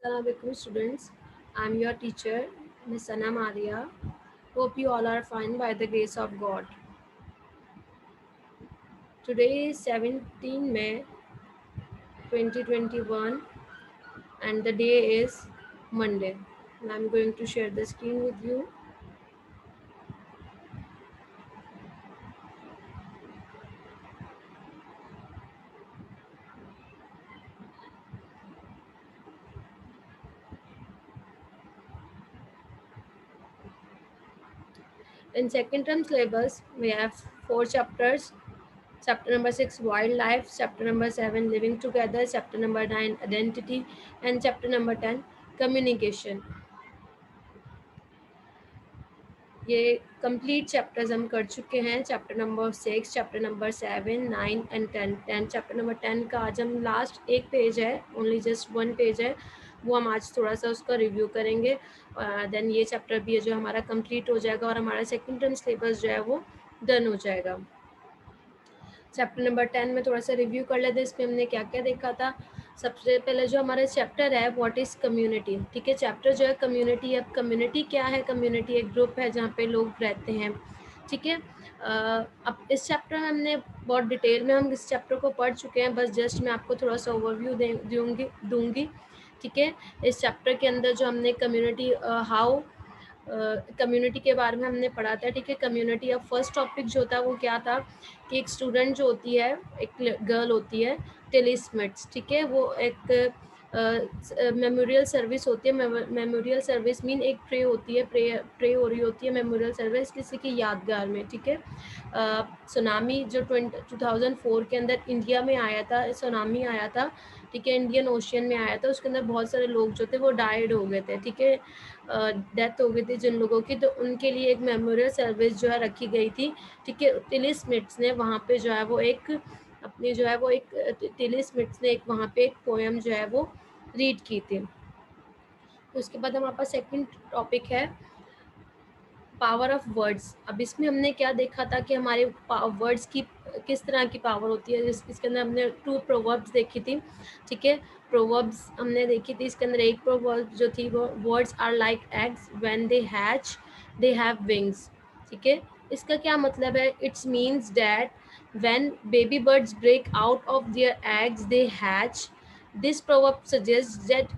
Assalamualaikum students. I'm your teacher, Miss Sana Maria. Hope you all are fine by the grace of God. Today is 17 May 2021 and the day is Monday. And I'm going to share the screen with you. In second term syllabus, we have 4 chapters. Chapter number 6 wildlife, chapter number 7 living together, chapter number 9 identity, and chapter number 10 communication. ये complete chapters हम कर चुके हैं. Chapter number 6, chapter number 7, 9 and 10. Chapter number 10 का आज हम last एक page है, ओनली जस्ट 1 पेज है, वो हम आज थोड़ा सा उसका रिव्यू करेंगे. देन ये चैप्टर भी है जो हमारा कंप्लीट हो जाएगा और हमारा सेकेंड टर्म सिलेबस जो है वो डन हो जाएगा. चैप्टर नंबर 10 में थोड़ा सा रिव्यू कर लेते हैं. इसमें हमने क्या क्या देखा था. सबसे पहले जो हमारा चैप्टर है व्हाट इज़ कम्युनिटी. ठीक है, चैप्टर जो है कम्युनिटी. अब कम्युनिटी क्या है? कम्युनिटी एक ग्रुप है जहाँ पे लोग रहते हैं. ठीक है, अब इस चैप्टर में हमने बहुत डिटेल में हम इस चैप्टर को पढ़ चुके हैं. बस जस्ट मैं आपको थोड़ा सा ओवरव्यू दूंगी. ठीक है, इस चैप्टर के अंदर जो हमने कम्युनिटी हाउ कम्युनिटी के बारे में हमने पढ़ा था. ठीक है, कम्युनिटी. अब फर्स्ट टॉपिक जो था वो क्या था कि एक स्टूडेंट जो होती है, एक गर्ल होती है टिली स्मिथ्स. ठीक है, वो एक मेमोरियल सर्विस होती है. मेमोरियल सर्विस मीन एक प्रे होती है, प्रे हो रही होती है मेमोरियल सर्विस किसी की यादगार में. ठीक है, सुनामी जो 2004 के अंदर इंडिया में आया था, सुनामी आया था. ठीक है, इंडियन ओशियन में आया था. उसके अंदर बहुत सारे लोग जो थे वो डाइड हो गए थे. ठीक है, डेथ हो गई थी जिन लोगों की, तो उनके लिए एक मेमोरियल सर्विस जो है रखी गई थी. ठीक है, टिली स्मिथ्स ने वहाँ पे जो है वो एक अपनी जो है वो एक टिली स्मिथ्स ने एक वहाँ पे एक पोएम जो है वो रीड की थी. उसके बाद हमारे पास सेकंड टॉपिक है पावर ऑफ वर्ड्स. अब इसमें हमने क्या देखा था कि हमारे वर्ड्स की किस तरह की पावर होती है. इसके अंदर हमने 2 प्रोवर्ब्स देखी थी. ठीक है, प्रोवर्ब्स हमने देखी थी. इसके अंदर एक प्रोवर्ब जो थी वो words are like eggs when they hatch they have wings. ठीक है, इसका क्या मतलब है? It's means that when baby birds break out of their eggs they hatch. This proverb suggests that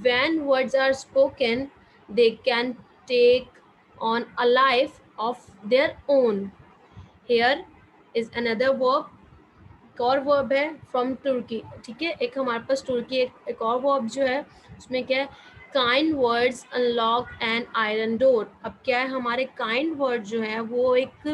when words are spoken, they can take on a life of their own. Here is another verb. एक और verb है from तुर्की. ठीक है, एक हमारे पास तुर्की एक और verb जो है उसमें क्या है? Kind words unlock an iron door. अब क्या है, हमारे काइंड वर्ड जो है वो एक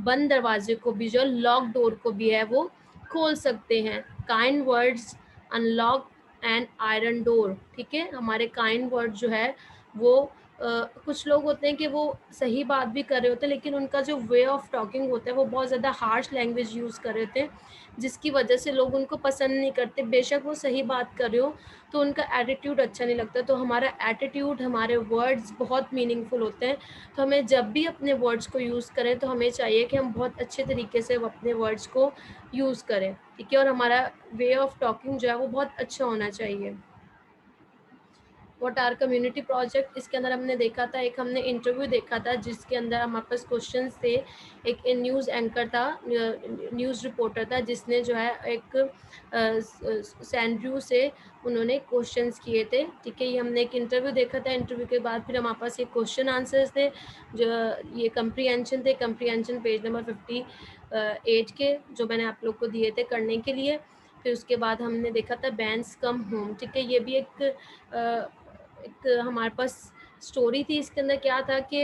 बंद दरवाजे को भी, जो लॉक डोर को भी है वो खोल सकते हैं. Kind words unlock and iron door. ठीक है, हमारे काइंड वर्ड जो है वो कुछ लोग होते हैं कि वो सही बात भी कर रहे होते हैं लेकिन उनका जो वे ऑफ टॉकिंग होता है वो बहुत ज़्यादा हार्श लैंग्वेज यूज़ कर रहे होते हैं जिसकी वजह से लोग उनको पसंद नहीं करते. बेशक वो सही बात कर रहे हो तो उनका एटीट्यूड अच्छा नहीं लगता. तो हमारा एटीट्यूड, हमारे वर्ड्स बहुत मीनिंगफुल होते हैं. तो हमें जब भी अपने वर्ड्स को यूज़ करें तो हमें चाहिए कि हम बहुत अच्छे तरीके से अपने वर्ड्स को यूज़ करें. ठीक है, और हमारा वे ऑफ टॉकिंग जो है वो बहुत अच्छा होना चाहिए. What are community project. इसके अंदर हमने देखा था, एक हमने इंटरव्यू देखा था जिसके अंदर हमारे पास क्वेश्चंस थे. एक न्यूज़ एंकर था, न्यूज़ रिपोर्टर था जिसने जो है एक सैंड्रू से उन्होंने क्वेश्चंस किए थे. ठीक है, ये हमने एक इंटरव्यू देखा था. इंटरव्यू के बाद फिर हमारे पास ये क्वेश्चन आंसर्स थे जो ये कंप्रीहेंशन थे. कंप्रीहेंशन पेज नंबर 58 के जो मैंने आप लोग को दिए थे करने के लिए. फिर उसके बाद हमने देखा था बैंड्स कम होम. ठीक है, ये भी एक हमारे पास स्टोरी थी. इसके अंदर क्या था कि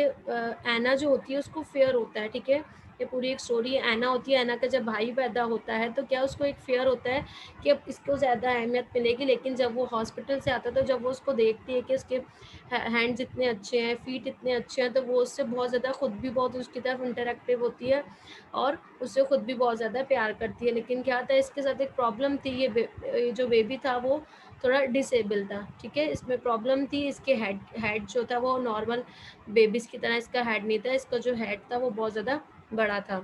ऐना जो होती है उसको फेयर होता है. ठीक है, ये पूरी एक स्टोरी है. ऐना होती है, ऐना का जब भाई पैदा होता है तो क्या उसको एक फेयर होता है कि अब इसको ज़्यादा अहमियत मिलेगी. लेकिन जब वो हॉस्पिटल से आता है तो जब वो उसको देखती है कि उसके हैंड्स इतने अच्छे हैं, फीट इतने अच्छे हैं, तो वो उससे बहुत ज़्यादा खुद भी बहुत उसकी तरफ इंटरेक्टिव होती है और उससे खुद भी बहुत ज़्यादा प्यार करती है. लेकिन क्या था, इसके साथ एक प्रॉब्लम थी. ये जो बेबी था वो थोड़ा डिसेबल था. ठीक है, इसमें प्रॉब्लम थी. इसके हेड जो था वो नॉर्मल बेबीज़ की तरह इसका हेड नहीं था. इसका जो हेड था वो बहुत ज़्यादा बड़ा था.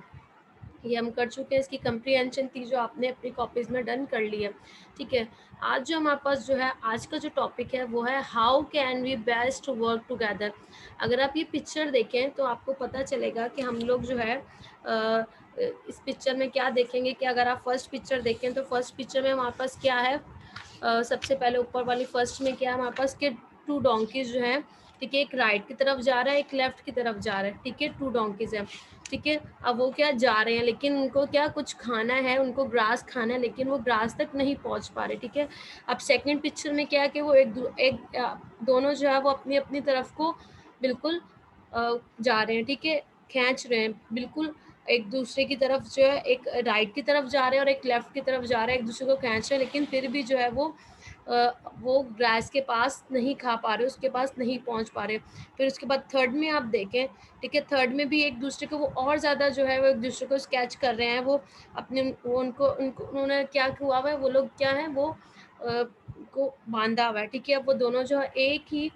ये हम कर चुके हैं, इसकी कंप्रीहेंशन थी जो आपने अपनी कॉपीज में डन कर ली है, ठीक है। आज जो हमारे पास जो है आज का जो टॉपिक है वो है how can we best work together. अगर आप ये पिक्चर देखें तो आपको पता चलेगा कि हम लोग जो है इस पिक्चर में क्या देखेंगे कि अगर आप फर्स्ट पिक्चर देखें तो फर्स्ट पिक्चर में हमारे पास क्या है, सबसे पहले ऊपर वाली फर्स्ट में क्या है हमारे पास के टू डोंकीज जो है, ठीक है, एक राइट की तरफ जा रहा है एक लेफ्ट की तरफ जा रहा है, ठीक है, टू डोंकीज है, ठीक है। अब वो क्या जा रहे हैं लेकिन उनको क्या कुछ खाना है, उनको ग्रास खाना है लेकिन वो ग्रास तक नहीं पहुंच पा रहे, ठीक है। अब सेकंड पिक्चर में क्या है कि वो दोनों जो है वो अपनी अपनी तरफ को बिल्कुल जा रहे हैं, ठीक है, खींच रहे हैं बिल्कुल एक दूसरे की तरफ, जो है एक राइट की तरफ जा रहे हैं और एक लेफ्ट की तरफ जा रहे हैं, एक दूसरे को खींच रहे हैं, लेकिन फिर भी जो है वो ग्रास के पास नहीं खा पा रहे, उसके पास नहीं पहुंच पा रहे। फिर उसके बाद थर्ड में आप देखें, ठीक है, थर्ड में भी एक दूसरे को वो और ज़्यादा जो है वो एक दूसरे को स्केच कर रहे हैं, वो अपने वो उनको उनको उन्होंने क्या हुआ हुआ है, वो लोग क्या है वो को बांधा हुआ है, ठीक है। अब वो दोनों जो है एक ही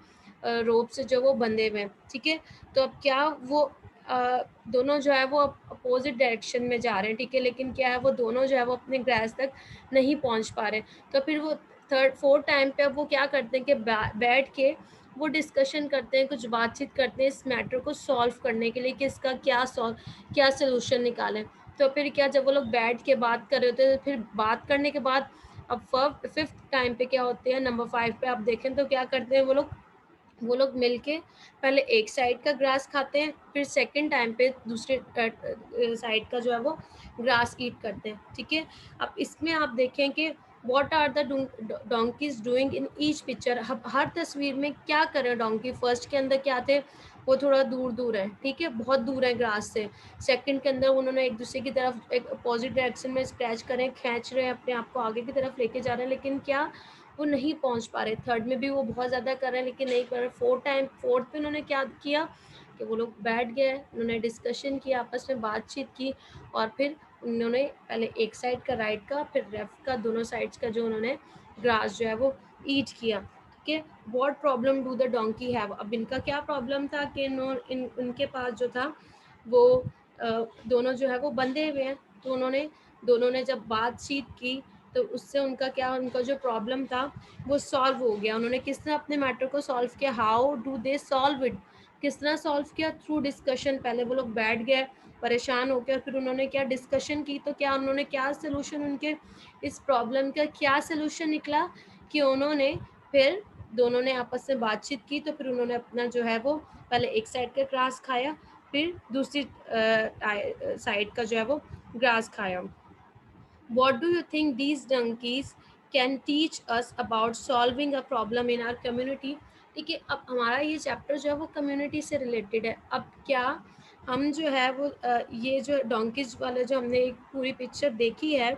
रोप से जो वो बंधे हुए हैं, ठीक है। तो अब क्या वो दोनों जो है वो अपोजिट डायरेक्शन में जा रहे हैं, ठीक है, लेकिन क्या है वो दोनों जो है वो अपने ग्रास तक नहीं पहुंच पा रहे। तो फिर वो थर्ड फोर्थ टाइम पे अब वो क्या करते हैं कि बैठ के वो डिस्कशन करते हैं, कुछ बातचीत करते हैं इस मैटर को सॉल्व करने के लिए कि इसका क्या सोल्यूशन निकालें। तो फिर क्या जब वो लोग बैठ के बात कर रहे होते हैं, फिर बात करने के बाद अब फिफ्थ टाइम पे क्या होते हैं, नंबर 5 पे आप देखें तो क्या करते हैं वो लोग मिलके पहले एक साइड का ग्रास खाते हैं, फिर सेकंड टाइम पे दूसरे साइड का जो है वो ग्रास ईट करते हैं, ठीक है। अब इसमें आप देखें कि what are the donkeys doing in each picture, हर तस्वीर में क्या कर रहे हैं डोंकी। फर्स्ट के अंदर क्या थे, वो थोड़ा दूर दूर है, ठीक है, बहुत दूर है ग्रास से। सेकंड के अंदर उन्होंने एक दूसरे की तरफ एक अपोजिट डायरेक्शन में स्क्रैच करें, खींच रहे हैं, अपने आप को आगे की तरफ लेके जा रहे हैं, लेकिन क्या वो नहीं पहुंच पा रहे। थर्ड में भी वो बहुत ज़्यादा कर रहे हैं लेकिन नहीं कर रहे। फोर्थ पे उन्होंने क्या किया कि वो लोग बैठ गए, उन्होंने डिस्कशन किया, आपस में बातचीत की, और फिर उन्होंने पहले एक साइड का राइट का फिर लेफ्ट का दोनों साइड्स का जो उन्होंने ग्रास जो है वो ईट किया, ठीक है। What problem do the donkey have, अब इनका क्या प्रॉब्लम था कि उनके पास जो था वो दोनों जो है वो बंधे हुए हैं। तो दोनों ने जब बातचीत की तो उससे उनका जो प्रॉब्लम था वो सॉल्व हो गया। उन्होंने किस तरह अपने मैटर को सॉल्व किया, how do they solve it, किस तरह सॉल्व किया, थ्रू डिस्कशन। पहले वो लोग बैठ गए परेशान होकर, फिर उन्होंने क्या डिस्कशन की, तो उन्होंने क्या सोल्यूशन, उनके इस प्रॉब्लम का क्या सोल्यूशन निकला कि उन्होंने फिर दोनों ने आपस में बातचीत की, तो फिर उन्होंने अपना जो है वो पहले एक साइड का ग्रास खाया, फिर दूसरी साइड का जो है वो ग्रास खाया। What do you think these donkeys can teach us about solving a problem in our community? ठीक है, अब हमारा ये चैप्टर जो है वो कम्युनिटी से रिलेटेड है। अब क्या हम जो है वो ये जो डोंकीज वाले जो हमने एक पूरी पिक्चर देखी है,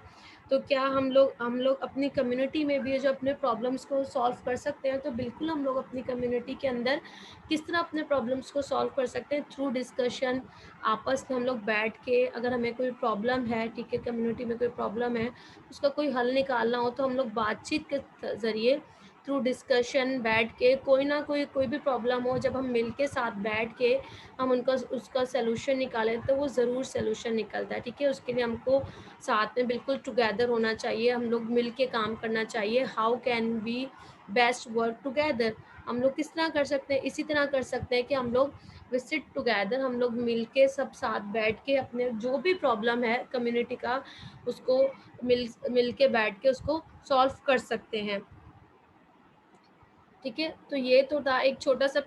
तो क्या हम लोग अपनी कम्युनिटी में भी जो अपने प्रॉब्लम्स को सॉल्व कर सकते हैं? तो बिल्कुल हम लोग अपनी कम्युनिटी के अंदर किस तरह अपने प्रॉब्लम्स को सॉल्व कर सकते हैं, थ्रू डिस्कशन। आपस में हम लोग बैठ के, अगर हमें कोई प्रॉब्लम है, ठीक है, कम्युनिटी में कोई प्रॉब्लम है, उसका कोई हल निकालना हो, तो हम लोग बातचीत के ज़रिए थ्रू डिस्कशन बैठ के कोई भी प्रॉब्लम हो, जब हम मिल के साथ बैठ के हम उसका सलूशन निकालें तो वो ज़रूर सलूशन निकलता है, ठीक है। उसके लिए हमको साथ में बिल्कुल टुगेदर होना चाहिए, हम लोग मिल के काम करना चाहिए। How can we best work together, हम लोग किस तरह कर सकते हैं, इसी तरह कर सकते हैं कि हम लोग विसिट टुगेदर, हम लोग मिल के सब साथ बैठ के अपने जो भी प्रॉब्लम है कम्युनिटी का, उसको मिल के बैठ के उसको सॉल्व कर सकते हैं, ठीक है। तो ये तो था एक छोटा सा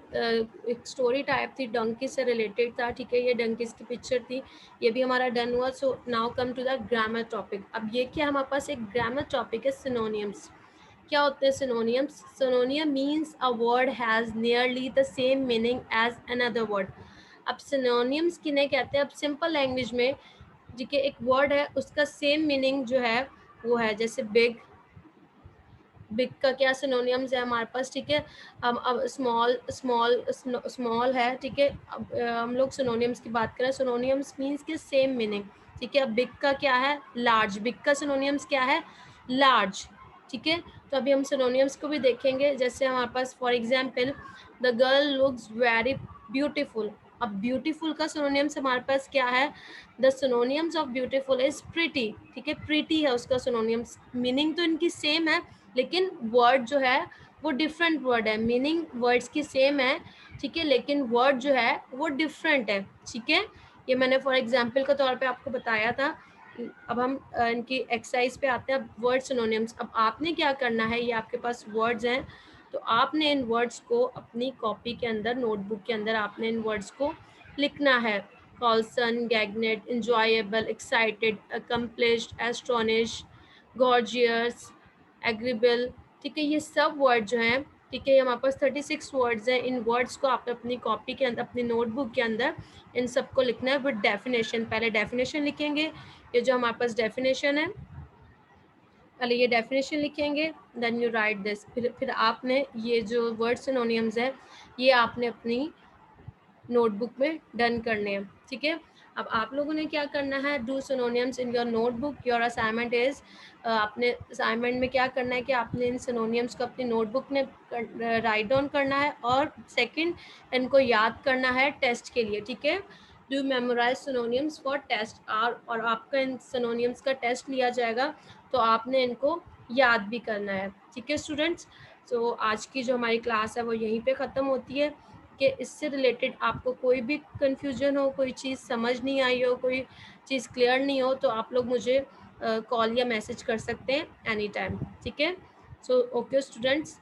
एक स्टोरी टाइप थी, डंकी से रिलेटेड था, ठीक है, ये डंकीज की पिक्चर थी, ये भी हमारा डन हुआ। So now come to the grammar topic. अब ये क्या हमारे पास एक ग्रामर टॉपिक है, सिनोनियम्स। क्या होते हैं synonyms? Synonym means a word has nearly the same meaning as another word. अब सिनोनियम्स किन्हें कहते हैं? अब सिंपल लैंग्वेज में जी के एक वर्ड है उसका सेम मीनिंग जो है वो है, जैसे बिग, बिग का क्या सिनोनियम्स है हमारे पास, ठीक है। अब स्मॉल स्मॉल स्मॉल है, ठीक है। अब हम लोग सिनोनियम्स की बात करें, सिनोनियम्स मीन्स के सेम मीनिंग, ठीक है। अब बिग का क्या है? लार्ज, बिग का सिनोनियम्स क्या है? लार्ज, ठीक है। तो अभी हम सिनोनियम्स को भी देखेंगे, जैसे हमारे पास for example the girl looks very beautiful, अब ब्यूटीफुल का सिनोनियम्स हमारे पास क्या है, the synonyms of beautiful is pretty, ठीक है, प्रिटी है उसका सिनोनियम्स, मीनिंग तो इनकी सेम है लेकिन वर्ड जो है वो डिफरेंट वर्ड है, मीनिंग वर्ड्स की सेम है, ठीक है, लेकिन वर्ड जो है वो डिफरेंट है, ठीक है। ये मैंने फॉर एग्जांपल के तौर पे आपको बताया था। अब हम इनकी एक्सरसाइज पे आते हैं। अब वर्ड सिनोनिम्स, अब आपने क्या करना है, ये आपके पास वर्ड्स हैं तो आपने इन वर्ड्स को अपनी कॉपी के अंदर, नोटबुक के अंदर आपने इन वर्ड्स को लिखना है। कॉल्सन, गैगनेट, enjoyable, excited, accomplished, astonish, gorgeous, agreeable, ठीक है, ये सब वर्ड जो हैं, ठीक है, हमारे पास 36 वर्ड्स हैं। इन वर्ड्स को आप अपनी कॉपी के अंदर, अपनी नोटबुक के अंदर इन सबको लिखना है विद डेफिनेशन। पहले डेफिनेशन लिखेंगे, ये जो हमारे पास डेफिनेशन है, पहले ये डेफिनेशन लिखेंगे, देन यू राइट दिस। फिर आपने ये जो वर्ड सिनोनियम्स है ये आपने अपनी नोटबुक में डन करने हैं, ठीक है। अब आप लोगों ने क्या करना है, do synonyms in your notebook. Your assignment is, आपने असाइनमेंट में क्या करना है कि आपने इन सिनोनियम्स को अपनी नोटबुक में राइट डाउन करना है और सेकंड इनको याद करना है टेस्ट के लिए, ठीक है। Do memorise synonyms for test, और आपका इन सिनोनियम्स का टेस्ट लिया जाएगा तो आपने इनको याद भी करना है, ठीक है स्टूडेंट्स। तो आज की जो हमारी क्लास है वो यहीं पे ख़त्म होती है। कि इससे रिलेटेड आपको कोई भी कन्फ्यूजन हो, कोई चीज़ समझ नहीं आई हो, कोई चीज़ क्लियर नहीं हो, तो आप लोग मुझे कॉल या मैसेज कर सकते हैं एनी टाइम, ठीक है। सो ओके स्टूडेंट्स,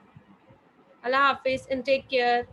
अल्लाह हाफिज़ एंड टेक केयर।